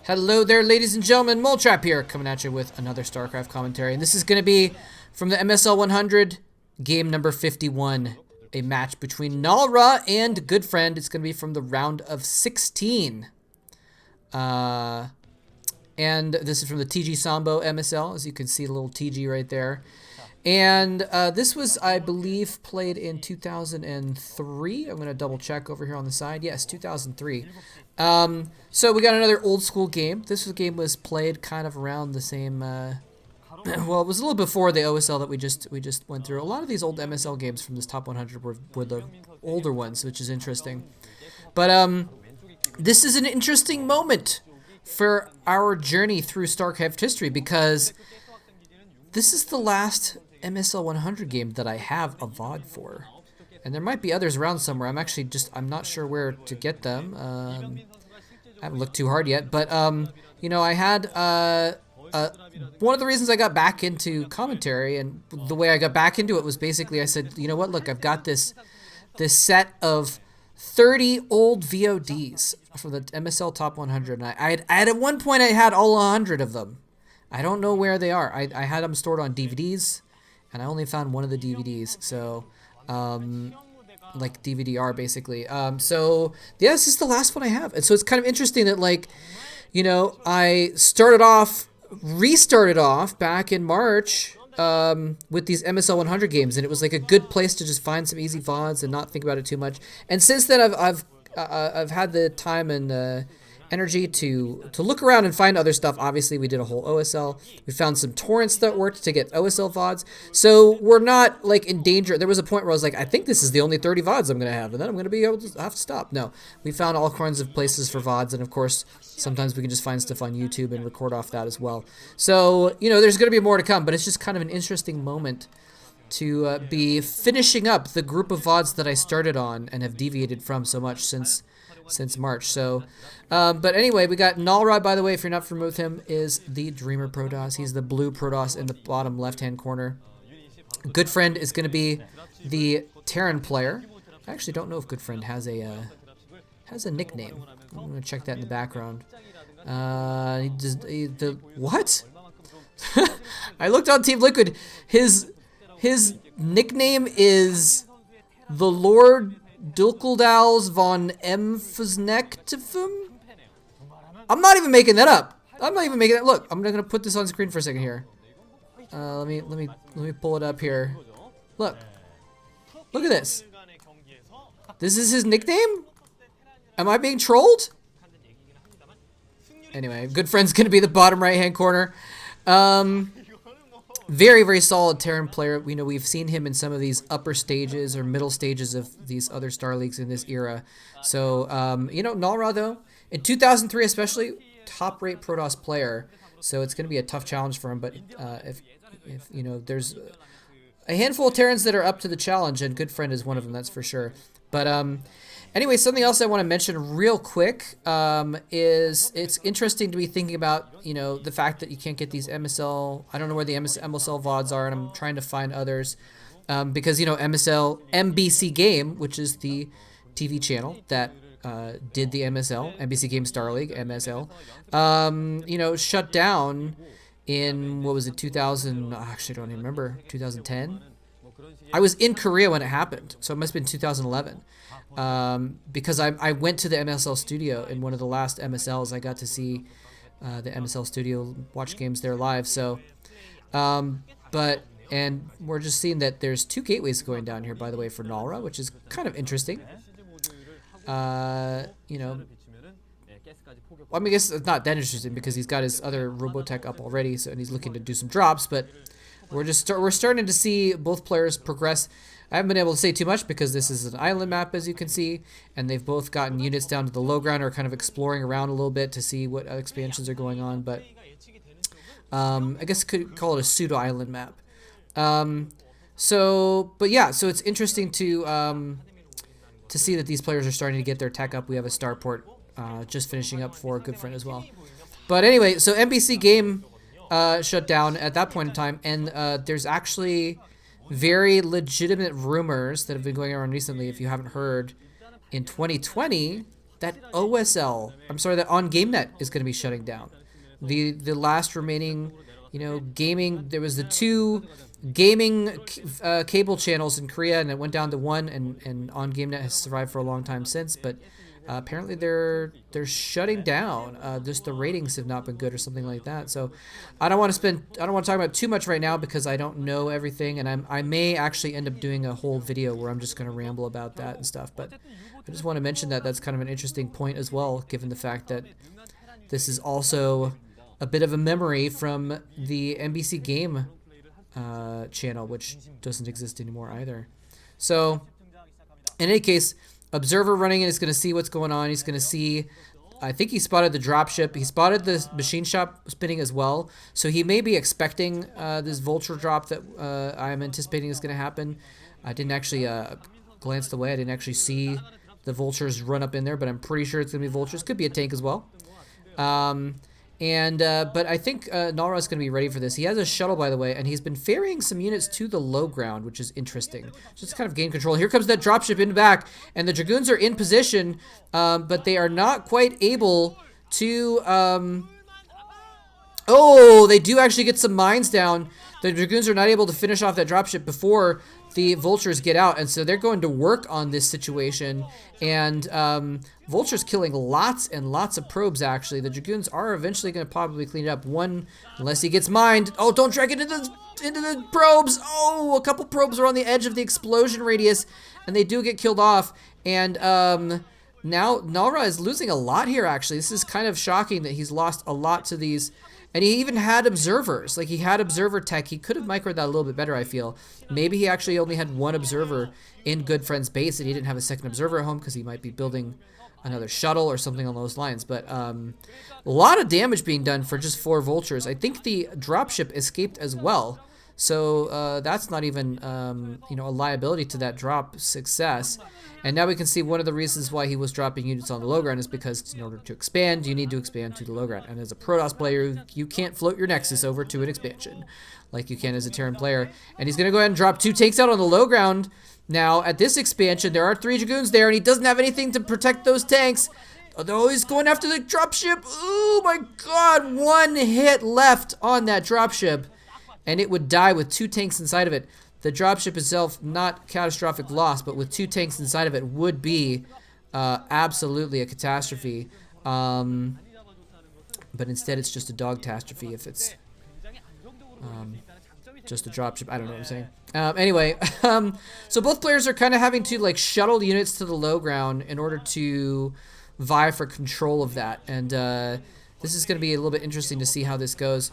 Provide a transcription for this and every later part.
Hello there, ladies and gentlemen. Moletrap here, coming at you with another StarCraft commentary. And this is going to be from the MSL100, game number 51. A match between Nalra and Goodfriend. It's going to be from the round of 16. And this is from the TGsambo MSL, as you can see, a little TG right there. And this was, I believe, played in 2003. I'm going to double check over here on the side. Yes, 2003. So we got another old school game. This game was played kind of around the same, well, it was a little before the OSL that we just went through. A lot of these old MSL games from this top 100 were the older ones, which is interesting. But this is an interesting moment for our journey through StarCraft history, because this is the last MSL100 game that I have a VOD for. And there might be others around somewhere. I'm not sure where to get them. I haven't looked too hard yet. But, you know, I had, one of the reasons I got back into commentary, and the way I got back into it was basically I said, you know what, look, I've got this set of 30 old VODs from the MSL Top 100. And I had at one point, I had all 100 of them. I don't know where they are. I had them stored on DVDs, and I only found one of the DVDs. So, like DVD-R basically. So yeah, this is the last one I have. And so it's kind of interesting that, like, you know, I restarted off back in March with these MSL100 games, and it was like a good place to just find some easy VODs and not think about it too much. And since then, I've had the time and energy to look around and find other stuff. Obviously, we did a whole OSL. We found some torrents that worked to get OSL VODs. So we're not like in danger. There was a point where I was like, I think this is the only 30 VODs I'm going to have, and then I'm going to be able to have to stop. No, we found all kinds of places for VODs, and of course, sometimes we can just find stuff on YouTube and record off that as well. So, you know, there's going to be more to come, but it's just kind of an interesting moment to be finishing up the group of VODs that I started on and have deviated from so much since March. So, but anyway, we got Nalra, by the way, if you're not familiar with him, is the Dreamer Protoss. He's the blue Protoss in the bottom left-hand corner. Goodfriend is going to be the Terran player. I actually don't know if Goodfriend has a nickname. I'm going to check that in the background. What? I looked on Team Liquid. His nickname is the Lord dlqudals von emfznekftm. I'm not even making that up. I'm not even making that. Look, I'm gonna put this on screen for a second here. Let me pull it up here. Look at this. This is his nickname? Am I being trolled? Anyway, Goodfriend's gonna be the bottom right-hand corner. Very, very solid Terran player. We know we've seen him in some of these upper stages or middle stages of these other Star Leagues in this era. So, you know, Nalra, though, in 2003 especially, top-rate Protoss player. So it's going to be a tough challenge for him. But if you know, there's a handful of Terrans that are up to the challenge, and Goodfriend is one of them, that's for sure. But anyway, something else I want to mention real quick is it's interesting to be thinking about, you know, the fact that you can't get these MSL. I don't know where the MSL VODs are, and I'm trying to find others because, you know, MBC Game, which is the TV channel that did the MSL, MBC Game Star League, MSL, you know, shut down in, what was it, 2000, actually I don't even remember, 2010? I was in Korea when it happened, so it must have been 2011. Because I went to the MSL studio in one of the last MSLs. I got to see the MSL studio, watch games there live. So, and we're just seeing that there's 2 gateways going down here, by the way, for Nalra, which is kind of interesting. You know, I mean, I guess it's not that interesting because he's got his other Robotech up already, so and he's looking to do some drops. But we're starting to see both players progress. I haven't been able to say too much because this is an island map, as you can see, and they've both gotten units down to the low ground or kind of exploring around a little bit to see what expansions are going on. But I guess could call it a pseudo island map. But yeah, so it's interesting to see that these players are starting to get their tech up. We have a starport just finishing up for Goodfriend as well. But anyway, so MBC Game shut down at that point in time, and there's actually very legitimate rumors that have been going around recently, if you haven't heard. In 2020, that OSL, I'm sorry, that on GameNet is going to be shutting down. The last remaining, you know, gaming, there was the 2 gaming cable channels in Korea, and it went down to 1, and on GameNet has survived for a long time since, but apparently they're shutting down. Just the ratings have not been good or something like that. So I don't want to talk about too much right now because I don't know everything, and I may actually end up doing a whole video where I'm just going to ramble about that and stuff. But I just want to mention that that's kind of an interesting point as well, given the fact that this is also a bit of a memory from the NBC Game channel, which doesn't exist anymore either. So in any case, Observer running in is going to see what's going on. He's going to see, I think he spotted the dropship. He spotted the machine shop spinning as well. So he may be expecting this vulture drop that I'm anticipating is going to happen. I didn't actually glance away. I didn't actually see the vultures run up in there, but I'm pretty sure it's going to be vultures. Could be a tank as well. But I think Nalra is going to be ready for this. He has a shuttle, by the way, and he's been ferrying some units to the low ground, which is interesting. Just kind of gain control. Here comes that dropship in the back, and the Dragoons are in position, but they are not quite able to... Oh, they do actually get some mines down. The Dragoons are not able to finish off that dropship before the vultures get out, and so they're going to work on this situation. And vultures killing lots and lots of probes, actually. The Dragoons are eventually going to probably clean it up. One, unless he gets mined. Oh, don't drag it into the probes. Oh, a couple probes are on the edge of the explosion radius, and they do get killed off. And now Nalra is losing a lot here, actually. This is kind of shocking that he's lost a lot to these. And he even had observers. Like, he had observer tech. He could have microed that a little bit better, I feel. Maybe he actually only had 1 observer in Goodfriend's base, and he didn't have a second observer at home because he might be building another shuttle or something on those lines. But a lot of damage being done for just 4 vultures. I think the dropship escaped as well. So that's not even, you know, a liability to that drop success. And now we can see one of the reasons why he was dropping units on the low ground is because in order to expand, you need to expand to the low ground. And as a Protoss player, you can't float your Nexus over to an expansion like you can as a Terran player. And he's going to go ahead and drop 2 tanks out on the low ground. Now, at this expansion, there are 3 Dragoons there, and he doesn't have anything to protect those tanks. Although he's going after the dropship. Oh my god, 1 hit left on that dropship, and it would die with 2 tanks inside of it. The dropship itself, not catastrophic loss, but with 2 tanks inside of it would be absolutely a catastrophe. But instead, it's just a dog-tastrophe if it's just a dropship. I don't know what I'm saying. Anyway, so both players are kind of having to like shuttle units to the low ground in order to vie for control of that. And this is going to be a little bit interesting to see how this goes.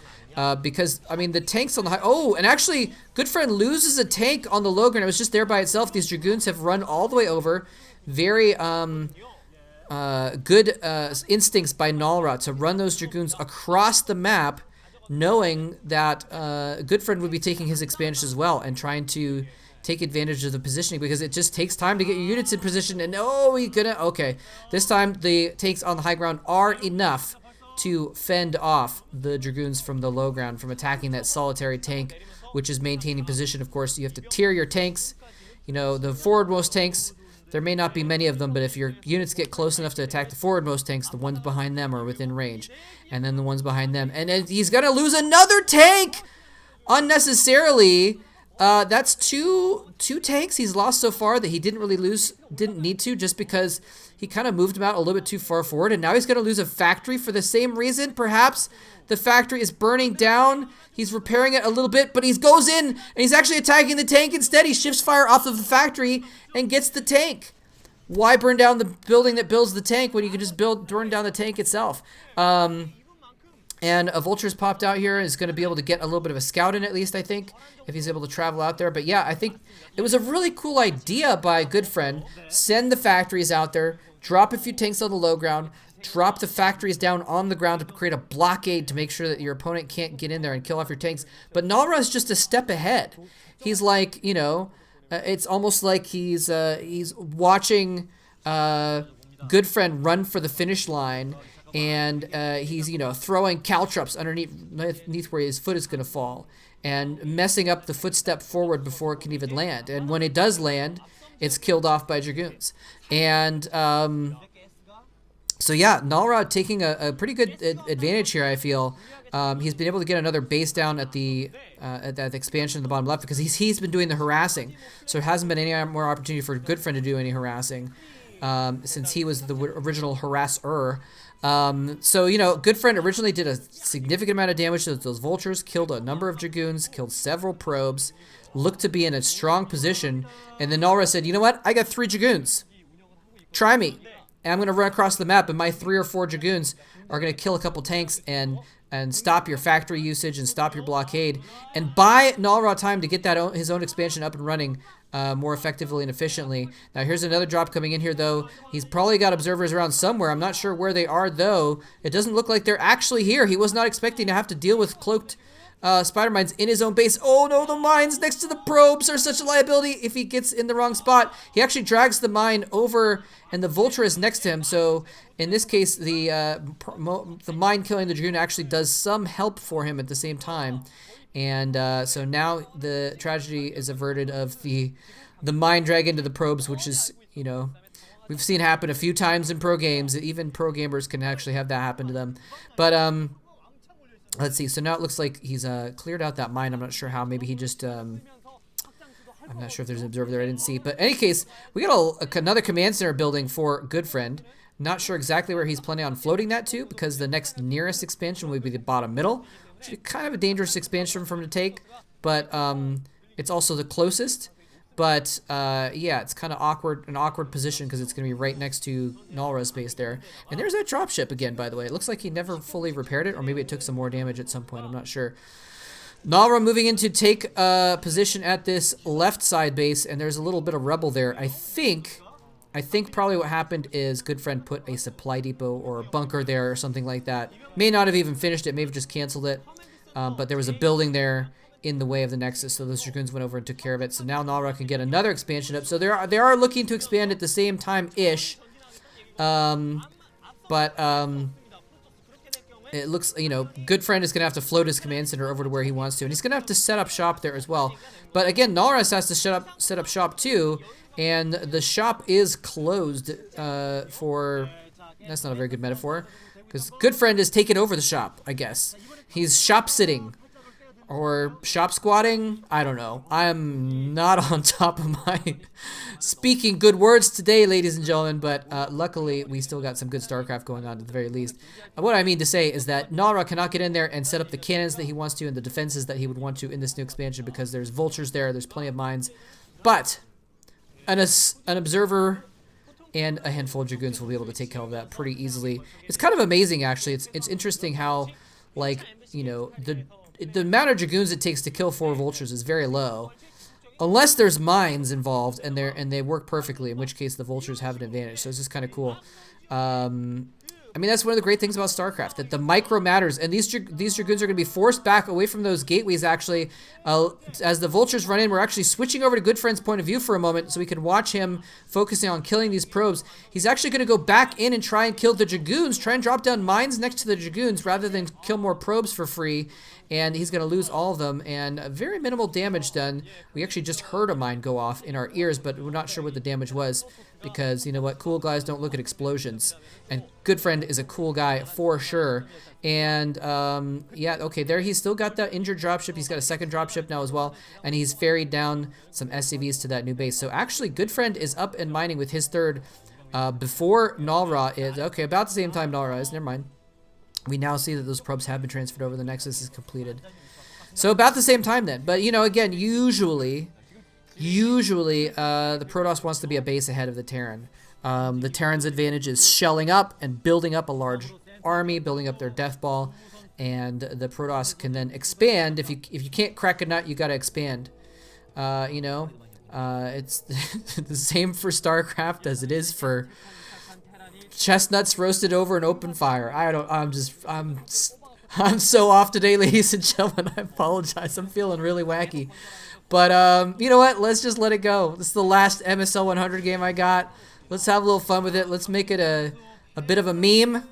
Because, I mean, the tanks on the high... Oh, and actually, Goodfriend loses a tank on the low ground. It was just there by itself. These Dragoons have run all the way over. Very good instincts by Nalra to run those Dragoons across the map, knowing that Goodfriend would be taking his expansion as well and trying to take advantage of the positioning, because it just takes time to get your units in position. And oh, he's gonna... Okay, this time the tanks on the high ground are enough to fend off the Dragoons from the low ground from attacking that solitary tank, which is maintaining position. Of course, you have to tier your tanks. You know, the forwardmost tanks, there may not be many of them, but if your units get close enough to attack the forwardmost tanks, the ones behind them are within range. And then the ones behind them. And he's going to lose another tank unnecessarily. That's two tanks he's lost so far that he didn't need to, just because he kind of moved them out a little bit too far forward. And now he's going to lose a factory for the same reason. Perhaps the factory is burning down. He's repairing it a little bit, but he goes in and he's actually attacking the tank instead. He shifts fire off of the factory and gets the tank. Why burn down the building that builds the tank when you can just burn down the tank itself? And a Vulture's popped out here and is going to be able to get a little bit of a scout in, at least, I think, if he's able to travel out there. But yeah, I think it was a really cool idea by Goodfriend. Send the factories out there, drop a few tanks on the low ground, drop the factories down on the ground to create a blockade to make sure that your opponent can't get in there and kill off your tanks. But Nalra is just a step ahead. He's like, you know, it's almost like he's watching Goodfriend run for the finish line. And he's, you know, throwing caltrops underneath where his foot is going to fall and messing up the footstep forward before it can even land. And when it does land, it's killed off by Dragoons. And So yeah, Nalrod taking a pretty good advantage here, I feel. He's been able to get another base down at the expansion in the bottom left because he's been doing the harassing. So there hasn't been any more opportunity for Goodfriend to do any harassing since he was the original harasser. So, you know, Goodfriend originally did a significant amount of damage to those vultures, killed a number of dragoons, killed several probes, looked to be in a strong position, and then Nalra said, you know what, I got 3 dragoons. Try me. And I'm going to run across the map, and my 3 or 4 dragoons are going to kill a couple tanks and stop your factory usage and stop your blockade and buy Nalra time to get that his own expansion up and running more effectively and efficiently. Now here's another drop coming in here though. He's probably got observers around somewhere. I'm not sure where they are though. It doesn't look like they're actually here. He was not expecting to have to deal with cloaked spider mines in his own base. Oh no, the mines next to the probes are such a liability if he gets in the wrong spot. He actually drags the mine over and the vulture is next to him. So in this case, the mine killing the dragoon actually does some help for him at the same time. And so now the tragedy is averted of the mine drag into the probes, which is, you know, we've seen happen a few times in pro games. Even pro gamers can actually have that happen to them. But let's see. So now it looks like he's cleared out that mine. I'm not sure how. Maybe he just I'm not sure if there's an observer there. I didn't see. But in any case, we got another command center building for Goodfriend. Not sure exactly where he's planning on floating that to because the next nearest expansion would be the bottom middle, which is kind of a dangerous expansion for him to take, but it's also the closest. But yeah, it's kind of an awkward position because it's going to be right next to Nalra's base there. And there's that dropship again, by the way. It looks like he never fully repaired it, or maybe it took some more damage at some point. I'm not sure. Nalra moving in to take position at this left side base, and there's a little bit of rubble there. I think probably what happened is Goodfriend put a supply depot or a bunker there or something like that. May not have even finished it, maybe just canceled it. But there was a building there in the way of the Nexus, so those dragoons went over and took care of it. So now Nalra can get another expansion up. So they are looking to expand at the same time-ish. It looks, you know, Goodfriend is going to have to float his command center over to where he wants to. And he's going to have to set up shop there as well. But again, Nalra has to set up shop too. And the shop is closed for... That's not a very good metaphor. Because Goodfriend has taken over the shop, I guess. He's shop sitting. Or shop squatting? I don't know. I'm not on top of my speaking good words today, ladies and gentlemen, but luckily we still got some good StarCraft going on at the very least. What I mean to say is that Nalra cannot get in there and set up the cannons that he wants to and the defenses that he would want to in this new expansion because there's vultures there's plenty of mines. But an observer and a handful of dragoons will be able to take care of that pretty easily. It's kind of amazing, actually. It's interesting how, like, you know, the amount of dragoons it takes to kill 4 vultures is very low, unless there's mines involved and they work perfectly, in which case the vultures have an advantage. So it's just kind of cool. I mean, that's one of the great things about StarCraft, that the micro matters, and these dragoons are going to be forced back away from those gateways, actually. As the vultures run in, we're actually switching over to Goodfriend's point of view for a moment so we can watch him focusing on killing these probes. He's actually going to go back in and try and kill the dragoons, try and drop down mines next to the dragoons rather than kill more probes for free, and he's going to lose all of them, and very minimal damage done. We actually just heard a mine go off in our ears, but we're not sure what the damage was, because, you know what, cool guys don't look at explosions, and Goodfriend is a cool guy for sure. And yeah, okay, there he's still got that injured dropship. He's got a second dropship now as well, and he's ferried down some SCVs to that new base. So actually, Goodfriend is up and mining with his third before Nalra is. Okay, about the same time Nalra is. Never mind. We now see that those probes have been transferred over. The Nexus is completed. So about the same time then. But, you know, again, usually the Protoss wants to be a base ahead of the Terran. The Terran's advantage is shelling up and building up a large army, building up their death ball, and the Protoss can then expand. If you can't crack a nut, you got to expand. You know, it's the same for StarCraft as it is for chestnuts roasted over an open fire. I'm so off today, ladies and gentlemen. I apologize. I'm feeling really wacky. But you know what? Let's just let it go. This is the last MSL 100 game I got. Let's have a little fun with it. Let's make it a bit of a meme.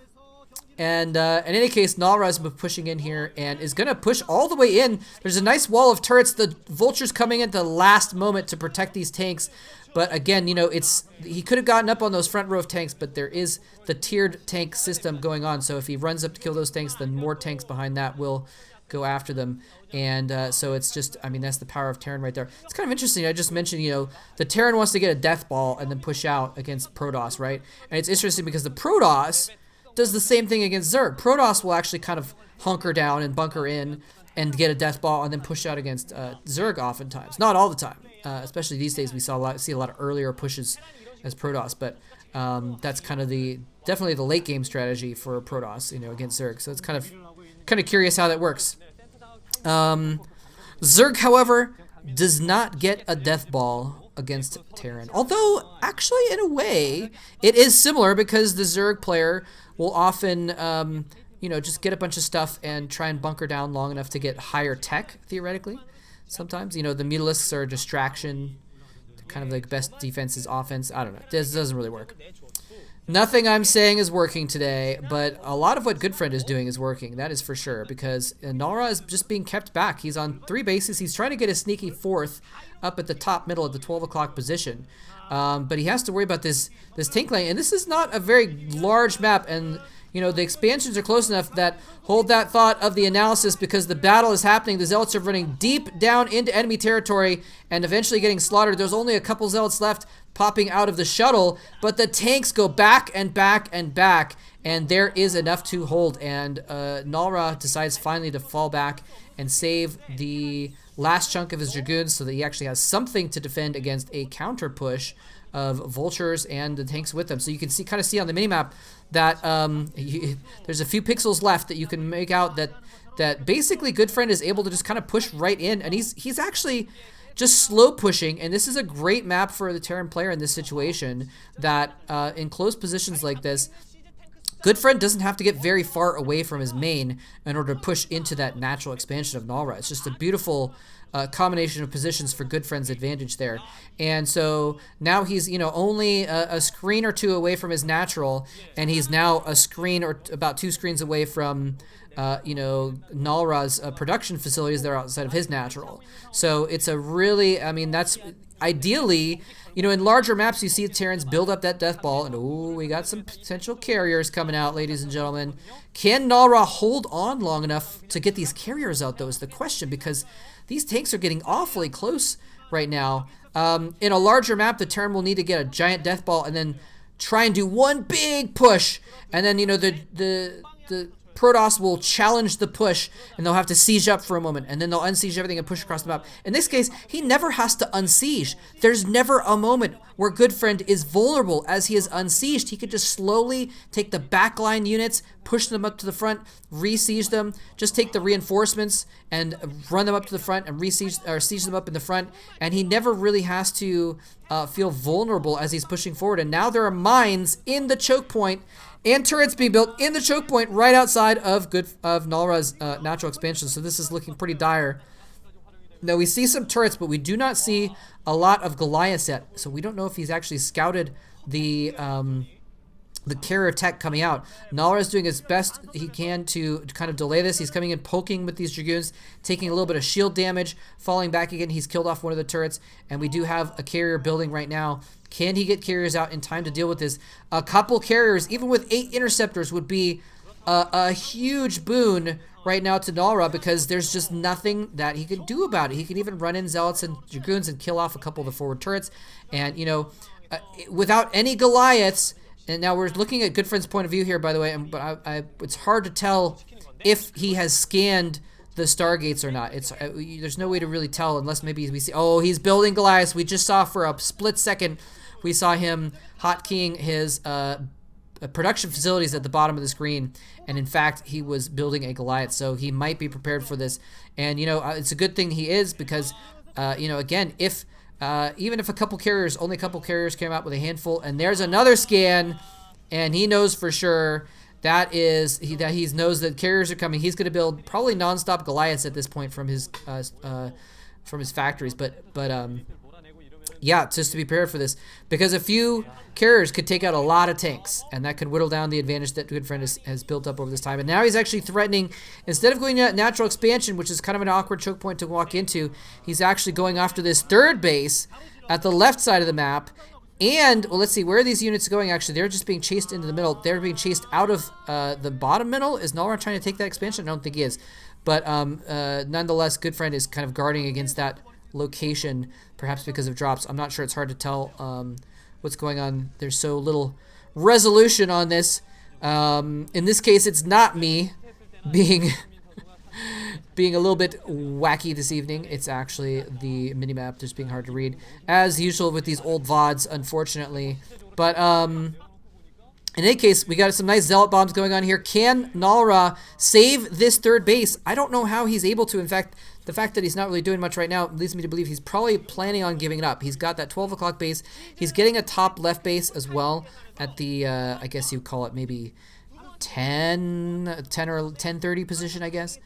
And in any case, Nalra's pushing in here and is going to push all the way in. There's a nice wall of turrets. The Vulture's coming at the last moment to protect these tanks. But again, you know, he could have gotten up on those front row of tanks, but there is the tiered tank system going on. So if he runs up to kill those tanks, then more tanks behind that will go after them. And so it's just, I mean, that's the power of Terran right there. It's kind of interesting. I just mentioned, you know, the Terran wants to get a death ball and then push out against Protoss, right? And it's interesting because the Protoss does the same thing against Zerg. Protoss will actually kind of hunker down and bunker in and get a death ball and then push out against Zerg oftentimes. Not all the time. Especially these days, we see a lot of earlier pushes as Protoss, but that's kind of definitely the late game strategy for Protoss, you know, against Zerg. So it's kind of curious how that works. Zerg, however, does not get a death ball against Terran. Although, actually, in a way, it is similar because the Zerg player will often, you know, just get a bunch of stuff and try and bunker down long enough to get higher tech, theoretically. Sometimes, you know, the Mutalisks are a distraction. Kind of like best defense is offense. I don't know. This doesn't really work. Nothing I'm saying is working today, but a lot of what Goodfriend is doing is working. That is for sure, because Nalra is just being kept back. He's on 3 bases. He's trying to get a sneaky 4th up at the top middle at the 12 o'clock position. But he has to worry about this tank lane. And this is not a very large map, and you know, the expansions are close enough that hold that thought of the analysis, because the battle is happening. The Zealots are running deep down into enemy territory and eventually getting slaughtered. There's only a couple Zealots left popping out of the shuttle, but the tanks go back and back and back, and there is enough to hold. And Nalra decides finally to fall back and save the last chunk of his Dragoons so that he actually has something to defend against a counter push of Vultures and the tanks with them. So you can kind of see on the minimap that there's a few pixels left that you can make out that basically Goodfriend is able to just kind of push right in, and he's actually just slow pushing. And this is a great map for the Terran player in this situation, that in close positions like this, Goodfriend doesn't have to get very far away from his main in order to push into that natural expansion of Nalra. It's just a beautiful combination of positions for Goodfriend's advantage there. And so now he's, you know, only a screen or 2 away from his natural, and he's now a screen or about 2 screens away from you know, Nalra's production facilities that are outside of his natural. So it's a really, I mean, that's ideally, you know, in larger maps you see the Terrans build up that death ball, and ooh, we got some potential carriers coming out, ladies and gentlemen. Can Nalra hold on long enough to get these carriers out, though, is the question, because these tanks are getting awfully close right now. In a larger map, the Terran will need to get a giant death ball and then try and do one big push, and then, you know, the Protoss will challenge the push, and they'll have to siege up for a moment, and then they'll unsiege everything and push across the map. In this case, he never has to unsiege. There's never a moment where Goodfriend is vulnerable as he is unsieged. He could just slowly take the backline units, push them up to the front, re-siege them, just take the reinforcements and run them up to the front and siege them up in the front, and he never really has to feel vulnerable as he's pushing forward. And now there are mines in the choke point and turrets being built in the choke point right outside of Nalra's natural expansion. So this is looking pretty dire. Now we see some turrets, but we do not see a lot of Goliaths yet. So we don't know if he's actually scouted the carrier tech coming out. Nalra is doing his best he can to kind of delay this. He's coming in, poking with these Dragoons, taking a little bit of shield damage, falling back again. He's killed off one of the turrets, and we do have a carrier building right now. Can he get carriers out in time to deal with this? A couple carriers, even with 8 interceptors, would be a huge boon right now to Nalra, because there's just nothing that he can do about it. He can even run in Zealots and Dragoons and kill off a couple of the forward turrets. And, you know, without any Goliaths, and now we're looking at Goodfriend's point of view here, by the way, but it's hard to tell if he has scanned the Stargates or not. There's no way to really tell unless maybe we see, oh, he's building Goliaths. We just saw for a split second, we saw him hotkeying his production facilities at the bottom of the screen, and in fact, he was building a Goliath, so he might be prepared for this. And, you know, it's a good thing he is, because, you know, again, if even if only a couple carriers came out with a handful, and there's another scan, and he knows for sure that he knows that carriers are coming, he's going to build probably nonstop Goliaths at this point from his factories. But Yeah, just to be prepared for this, because a few carriers could take out a lot of tanks, and that could whittle down the advantage that Goodfriend has built up over this time. And now he's actually threatening, instead of going to natural expansion, which is kind of an awkward choke point to walk into, he's actually going after this third base at the left side of the map. And, well, let's see, where are these units going? Actually, they're just being chased into the middle. They're being chased out of the bottom middle. Is Nalra trying to take that expansion? I don't think he is. But nonetheless, Goodfriend is kind of guarding against that location, perhaps because of drops. I'm not sure. It's hard to tell what's going on. There's so little resolution on this. In this case, it's not me being being a little bit wacky this evening. It's actually the minimap just being hard to read, as usual with these old VODs, unfortunately. But in any case, we got some nice Zealot bombs going on here. Can Nalra save this third base? I don't know how he's able to. In fact, the fact that he's not really doing much right now leads me to believe he's probably planning on giving it up. He's got that 12 o'clock base. He's getting a top left base as well at the, I guess you'd call it maybe 10 or 10:30 position, I guess.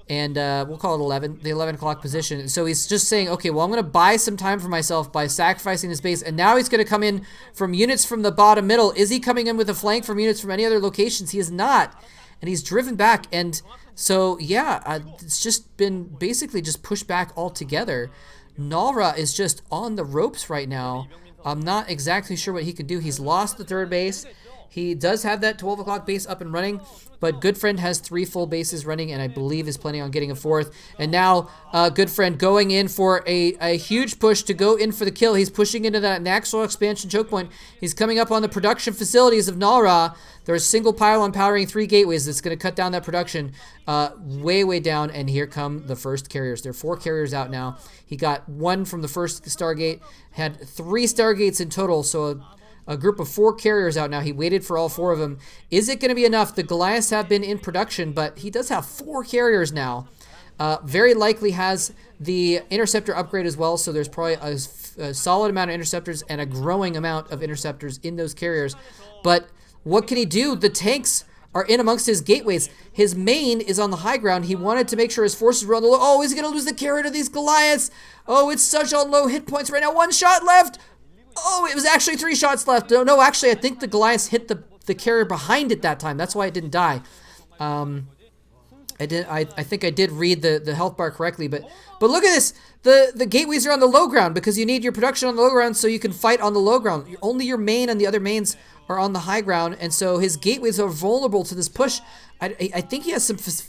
And we'll call it 11, the 11 o'clock position. So he's just saying, okay, well, I'm going to buy some time for myself by sacrificing this base. And now he's going to come in from units from the bottom middle. Is he coming in with a flank from units from any other locations? He is not. And he's driven back. And so, yeah, it's just been basically just pushed back altogether. Nalra is just on the ropes right now. I'm not exactly sure what he can do. He's lost the third base. He does have that 12 o'clock base up and running, but Goodfriend has 3 full bases running, and I believe is planning on getting a 4th. And now Goodfriend going in for a huge push to go in for the kill. He's pushing into that natural expansion choke point. He's coming up on the production facilities of Nalra. There's a single pylon powering 3 gateways that's going to cut down that production way, way down. And here come the first carriers. There are 4 carriers out now. He got 1 from the first Stargate, had 3 Stargates in total, so a group of 4 carriers out now. He waited for all 4 of them. Is it going to be enough? The Goliaths have been in production, but he does have 4 carriers now. Very likely has the interceptor upgrade as well, so there's probably a solid amount of interceptors and a growing amount of interceptors in those carriers. But what can he do? The tanks are in amongst his gateways. His main is on the high ground. He wanted to make sure his forces were on the low. Oh, he's going to lose the carrier to these Goliaths. Oh, it's such on low hit points right now. 1 shot left. Oh, it was actually 3 shots left. No, actually, I think the Goliath hit the carrier behind it that time. That's why it didn't die. I think I did read the health bar correctly, but look at this. The gateways are on the low ground because you need your production on the low ground so you can fight on the low ground. Only your main and the other mains are on the high ground, and so his gateways are vulnerable to this push. I think he has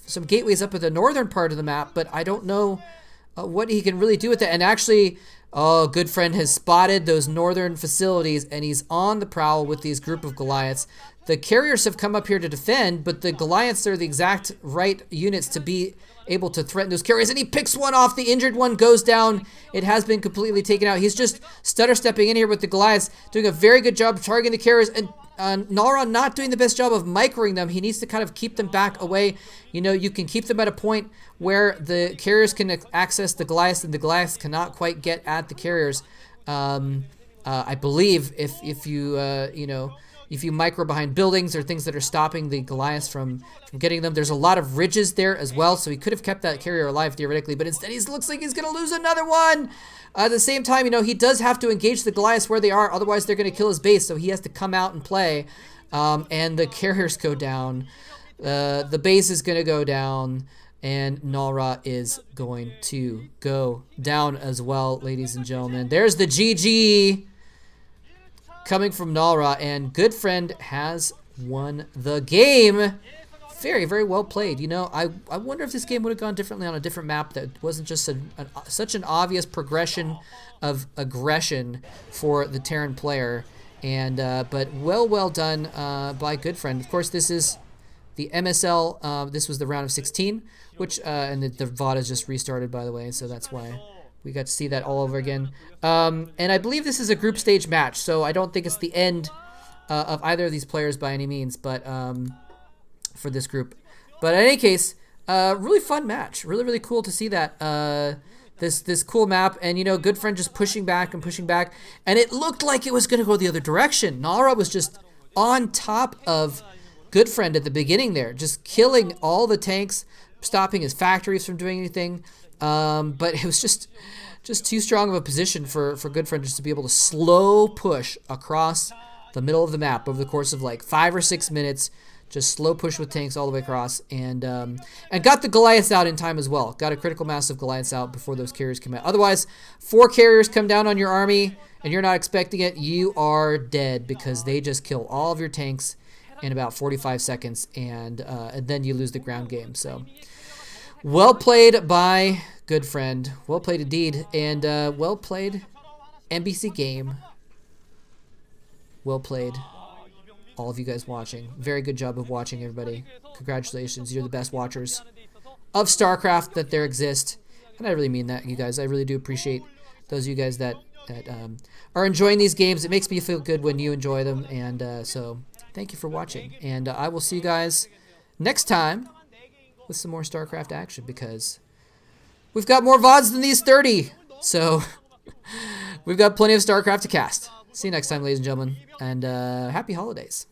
some gateways up at the northern part of the map, but I don't know what he can really do with it. And actually, oh, Goodfriend has spotted those northern facilities, and he's on the prowl with these group of Goliaths. The carriers have come up here to defend, but the Goliaths are the exact right units to be able to threaten those carriers, and he picks one off. The injured one goes down. It has been completely taken out. He's just stutter stepping in here with the Goliaths, doing a very good job targeting the carriers, and Nalra not doing the best job of microing them. He needs to kind of keep them back away. You know, you can keep them at a point where the carriers can access the Goliaths, and the Goliaths cannot quite get at the carriers. I believe if you micro behind buildings or things that are stopping the Goliaths from getting them. There's a lot of ridges there as well, so he could have kept that carrier alive theoretically, but instead he looks like he's going to lose another one. At the same time, you know, he does have to engage the Goliaths where they are, otherwise they're going to kill his base, so he has to come out and play, and the carriers go down. The base is going to go down, and Nalra is going to go down as well, ladies and gentlemen. There's the GG coming from Nalra, and Goodfriend has won the game. Very, very well played. You know, I wonder if this game would have gone differently on a different map that wasn't just such an obvious progression of aggression for the Terran player. And but well done by Goodfriend. Of course, this is the MSL. This was the round of 16, which and the VOD has just restarted, by the way, so that's why we got to see that all over again. And I believe this is a group stage match, so I don't think it's the end of either of these players by any means, but for this group. But in any case, really fun match. Really, really cool to see that. This cool map, and you know, Goodfriend just pushing back and pushing back, and it looked like it was going to go the other direction. Nalra was just on top of Goodfriend at the beginning there, just killing all the tanks, stopping his factories from doing anything. But it was just too strong of a position for Goodfriend just to be able to slow push across the middle of the map over the course of like 5 or 6 minutes. Just slow push with tanks all the way across, and got the Goliaths out in time as well. Got a critical mass of Goliaths out before those carriers come out. Otherwise, 4 carriers come down on your army, and you're not expecting it, you are dead because they just kill all of your tanks in about 45 seconds, and then you lose the ground game. So, well played by Goodfriend. Well played indeed, and well played NBC game. Well played. All of you guys watching. Very good job of watching, everybody. Congratulations. You're the best watchers of StarCraft that there exist. And I really mean that, you guys. I really do appreciate those of you guys that are enjoying these games. It makes me feel good when you enjoy them. And so thank you for watching. And I will see you guys next time with some more StarCraft action, because we've got more VODs than these 30. So we've got plenty of StarCraft to cast. See you next time, ladies and gentlemen. And happy holidays.